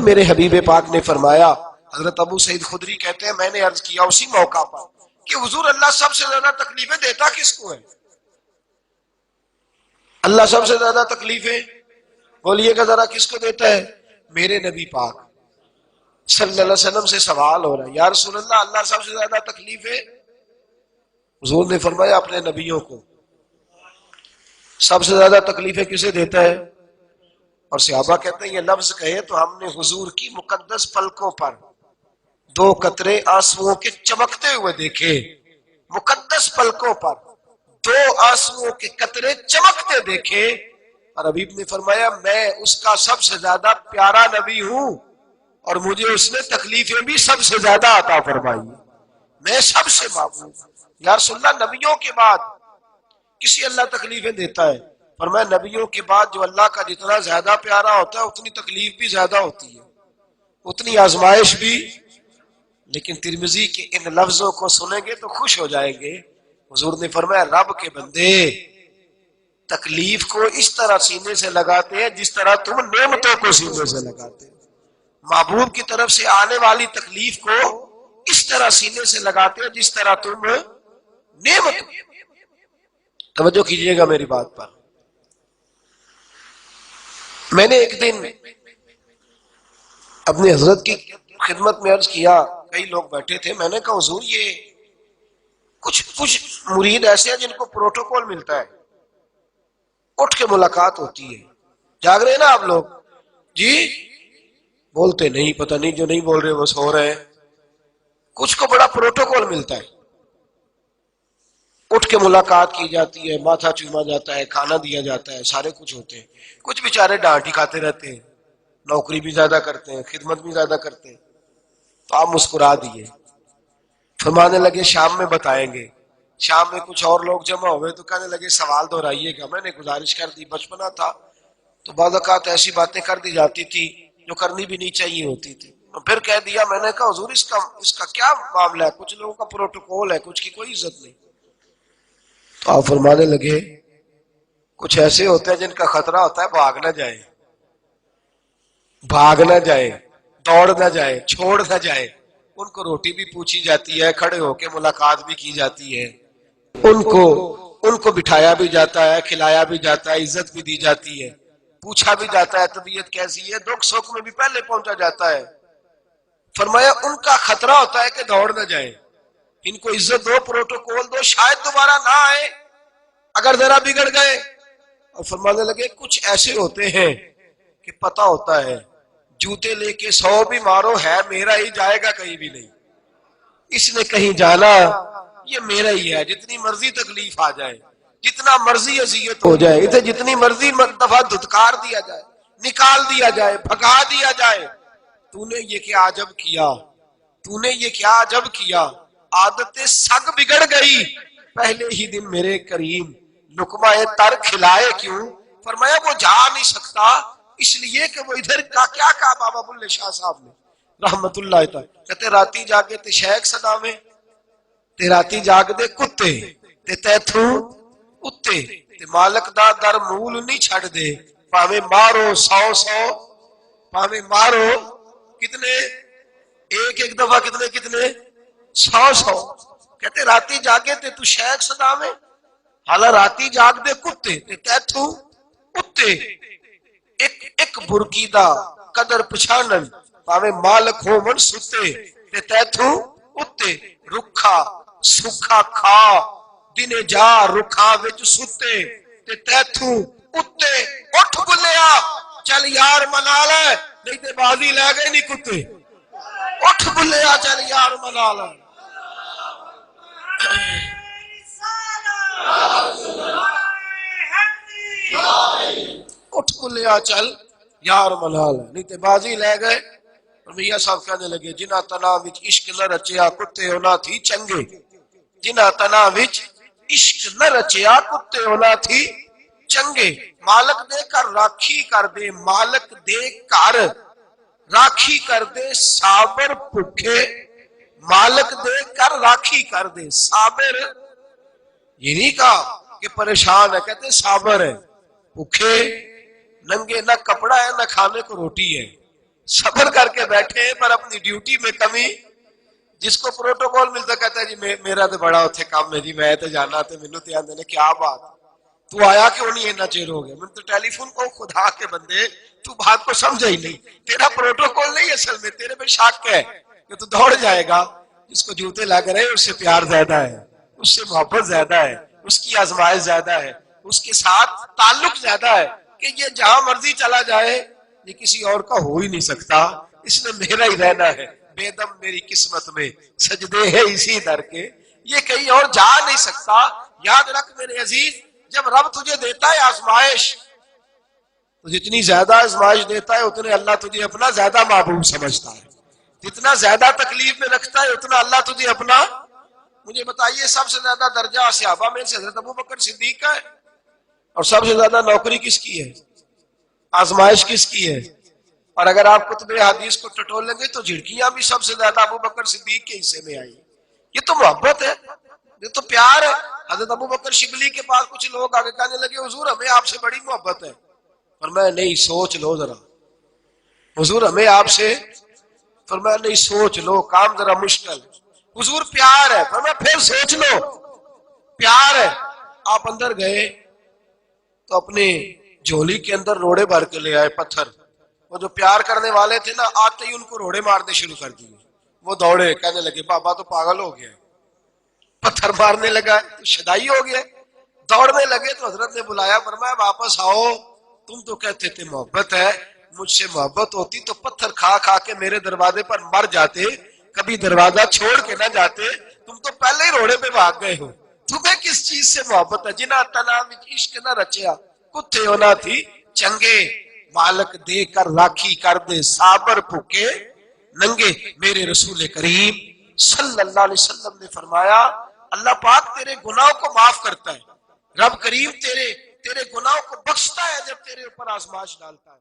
میرے حبیب پاک نے فرمایا، حضرت ابو سعید خدری کہتے ہیں میں نے عرض کیا اسی موقع پر کہ حضور اللہ سب سے زیادہ تکلیفیں دیتا کس کو ہے؟ اللہ سب سے زیادہ تکلیفیں بولیے گا ذرا کس کو دیتا ہے؟ میرے نبی پاک صلی اللہ علیہ وسلم سے سوال ہو رہا ہے، یا رسول اللہ اللہ سب سے زیادہ تکلیفیں؟ حضور نے فرمایا اپنے نبیوں کو۔ سب سے زیادہ تکلیفیں کسے دیتا ہے؟ اور صحابہ کہتے ہیں یہ لفظ کہے تو ہم نے حضور کی مقدس پلکوں پر 2 قطرے آنسوؤں کے چمکتے ہوئے دیکھے، مقدس پلکوں پر 2 آنسوؤں کے قطرے چمکتے دیکھے، اور حبیب نے فرمایا میں اس کا سب سے زیادہ پیارا نبی ہوں اور مجھے اس نے تکلیفیں بھی سب سے زیادہ عطا فرمائی، میں سب سے محبوب۔ یا رسول اللہ نبیوں کے بعد کسی اللہ تکلیفیں دیتا ہے؟ فرمایا نبیوں کے بعد جو اللہ کا جتنا زیادہ پیارا ہوتا ہے اتنی تکلیف بھی زیادہ ہوتی ہے، اتنی آزمائش بھی۔ لیکن ترمذی کے ان لفظوں کو سنیں گے تو خوش ہو جائیں گے۔ حضور نے فرمایا رب کے بندے تکلیف کو اس طرح سینے سے لگاتے ہیں جس طرح تم نعمتوں کو سینے سے لگاتے ہیں، محبوب کی طرف سے آنے والی تکلیف کو اس طرح سینے سے لگاتے ہیں جس طرح تم نعمت۔ توجہ کیجئے گا میری بات پر۔ میں نے ایک دن اپنی حضرت کی خدمت میں عرض کیا، کئی لوگ بیٹھے تھے، میں نے کہا حضور یہ کچھ مرید ایسے ہیں جن کو پروٹوکول ملتا ہے، اٹھ کے ملاقات ہوتی ہے، جاگ رہے ہیں نا آپ لوگ؟ جی بولتے نہیں، پتہ نہیں جو نہیں بول رہے وہ سو رہے ہیں۔ کچھ کو بڑا پروٹوکول ملتا ہے، اٹھ کے ملاقات کی جاتی ہے، ماتھا چوما جاتا ہے، کھانا دیا جاتا ہے، سارے کچھ ہوتے ہیں۔ کچھ بیچارے ڈانٹ ہی کھاتے رہتے ہیں، نوکری بھی زیادہ کرتے ہیں، خدمت بھی زیادہ کرتے ہیں۔ تو آپ مسکرا دیے، فرمانے لگے شام میں بتائیں گے۔ شام میں کچھ اور لوگ جمع ہوئے تو کہنے لگے سوال دہرائیے گا۔ میں نے گزارش کر دی، بچپنا تھا تو بعض اوقات ایسی باتیں کر دی جاتی تھی جو کرنی بھی نہیں چاہیے ہوتی تھی، پھر کہہ دیا۔ میں نے کہا حضور اس کا کیا معاملہ ہے؟ کچھ لوگوں کا پروٹوکول ہے، کچھ کی کوئی عزت نہیں۔ تو آپ فرمانے لگے کچھ ایسے ہوتے ہیں جن کا خطرہ ہوتا ہے بھاگ نہ جائے، بھاگ نہ جائے، دوڑ نہ جائے، چھوڑ نہ جائے۔ ان کو روٹی بھی پوچھی جاتی ہے، کھڑے ہو کے ملاقات بھی کی جاتی ہے، ان کو بٹھایا بھی جاتا ہے، کھلایا بھی جاتا ہے، عزت بھی دی جاتی ہے، پوچھا بھی جاتا ہے طبیعت کیسی ہے، دکھ سکھ میں بھی پہلے پہنچا جاتا ہے۔ فرمایا ان کا خطرہ ہوتا ہے کہ دوڑ نہ جائے، ان کو عزت دو، پروٹوکول دو، شاید دوبارہ نہ آئے اگر ذرا بگڑ گئے۔ اور فرمانے لگے کچھ ایسے ہوتے ہیں کہ پتہ ہوتا ہے جوتے لے کے 100 بھی مارو ہے میرا ہی، جائے گا کہیں بھی نہیں، اس نے کہیں جانا یہ میرا ہی ہے، جتنی مرضی تکلیف آ جائے، جتنا مرضی اذیت ہو جائے، اسے جتنی مرضی دفعہ دھتکار دیا جائے، نکال دیا جائے، بھگا دیا جائے، تو نے یہ کیا عجب کیا، تو نے یہ کیا عجب کیا، عادت سگ بگڑ گئی پہلے ہی دن میرے کریم، لقمہ تر کھلائے کیوں؟ فرمایا وہ جا نہیں سکتا اس لیے کہ وہ ادھر کا کیا کہا بابا بلے شاہ صاحب نے رحمت اللہ تعالی، کہتے راتی جاگے تے شیخ صداویں، تے راتی جاگ دے کتے تے تیتھوں اتے، تے مالک دا در مول نہیں چھڑ دے، پاویں مارو 100 پاویں مارو کتنے ایک دفعہ کتنے 100 کہتے راتی جاگے تے تو شیخ صداویں، حالا راتی جاگ دے کتے تے تیتھوں اتے، ایک برکی دا قدر پچھانن، پاویں مالک ہو من ستے تے تیتھوں اتے، رکھا سکھا کھا دنے جا رکھا وچ ستے تے تیتھوں اتے، اٹھ بلیا چل یار منا لے نہیں تے بازی لے گئے نہیں کتے، اٹھ بلیا چل یار منا لے، اٹھ بلیا چل یار منا لے نہیں تے بازی لے گئے۔ اور میاں صاحب کہنے لگے جنہ تنا وچ عشق نہ رچیا کتے ہونا تھی چنگے، جنہ تنا وچ عشق نہ رچیا کتے ہونا تھی چنگے، مالک دے کر راکھی کر دے، مالک دے کر راکھی کر دے، صابر بھوکے مالک دے کر راکھی کر دے، صابر یہ نہیں کہا کہ پریشان ہے، کہتے صابر ہے، بھوکے ننگے، نہ کپڑا ہے نہ کھانے کو روٹی ہے، صبر کر کے بیٹھے پر اپنی ڈیوٹی میں کمی. جس کو پروٹوکول ملتا کہتا ہے جی میرا تو بڑا اتنے کام ہے جی میں تو جانا تو مینوں تے آندے نے کیا بات تو آیا کیوں نہیں اتنا چیر ہو گیا. میں تو ٹیلی فون کو خدا کے بندے تو بات کو سمجھا ہی نہیں. تیرا پروٹوکول نہیں اصل میں تیرے پہ شک ہے کہ تو دوڑ جائے گا. جس کو جوتے لگ رہے اس سے پیار زیادہ ہے, اس سے محبت زیادہ ہے, اس کی آزمائش زیادہ ہے, اس کے ساتھ تعلق زیادہ ہے کہ یہ جہاں مرضی چلا جائے یہ کسی اور کا ہو ہی نہیں سکتا, اس میں میرا ہی رہنا ہے. بے دم میری قسمت میں سجدے ہے اسی در کے, یہ کہیں اور جا نہیں سکتا. یاد رکھ میرے عزیز, جب رب تجھے دیتا ہے آزمائش تو جتنی زیادہ آزمائش دیتا ہے اتنے اللہ تجھے اپنا زیادہ محبوب سمجھتا ہے. جتنا زیادہ تکلیف میں رکھتا ہے اتنا اللہ تجھے اپنا. مجھے بتائیے سب سے زیادہ درجہ صحابہ میں سے حضرت ابوبکر صدیق کا ہے, اور سب سے زیادہ نوکری کس کی ہے, آزمائش کس کی ہے؟ اور اگر آپ کتب حدیث کو ٹٹول لیں گے تو جھڑکیاں بھی سب سے زیادہ ابوبکر صدیق کے حصے میں آئی. یہ تو محبت ہے, یہ تو پیار ہے. حضرت ابوبکر شبلی کے پاس کچھ لوگ آگے کہنے لگے حضور ہمیں آپ سے بڑی محبت ہے. فرمایا نہیں سوچ لو ذرا. حضور ہمیں آپ سے, فرمایا نہیں سوچ لو کام ذرا مشکل. حضور پیار ہے, فرمایا پھر سوچ لو پیار ہے. آپ اندر گئے تو اپنے جھولی کے اندر روڑے بھر کے لے آئے پتھر. وہ جو پیار کرنے والے تھے نا آتے ہی ان کو روڑے مارنے شروع کر دیے. وہ دوڑے کہنے لگے بابا تو پاگل ہو گیا, پتھر مارنے لگا تو شدائی ہو گیا. دوڑنے لگے تو حضرت نے بلایا, فرمایا واپس آؤ, تم تو کہتے تھے محبت ہے, مجھ سے محبت ہوتی تو پتھر کھا کھا کے میرے دروازے پر مر جاتے, کبھی دروازہ چھوڑ کے نہ جاتے. تم تو پہلے ہی روڑے پہ بھاگ گئے ہو. تمہیں کس چیز سے محبت ہے؟ جنا تنا عشق نہ رچیا کتے ہونا تھی چنگے, مالک دے کر راکھی کر دے صابر بھوکے ننگے. میرے رسول کریم صلی اللہ علیہ وسلم نے فرمایا اللہ پاک تیرے گناہوں کو معاف کرتا ہے, رب کریم تیرے گناہوں کو بخشتا ہے جب تیرے اوپر آزمائش ڈالتا ہے.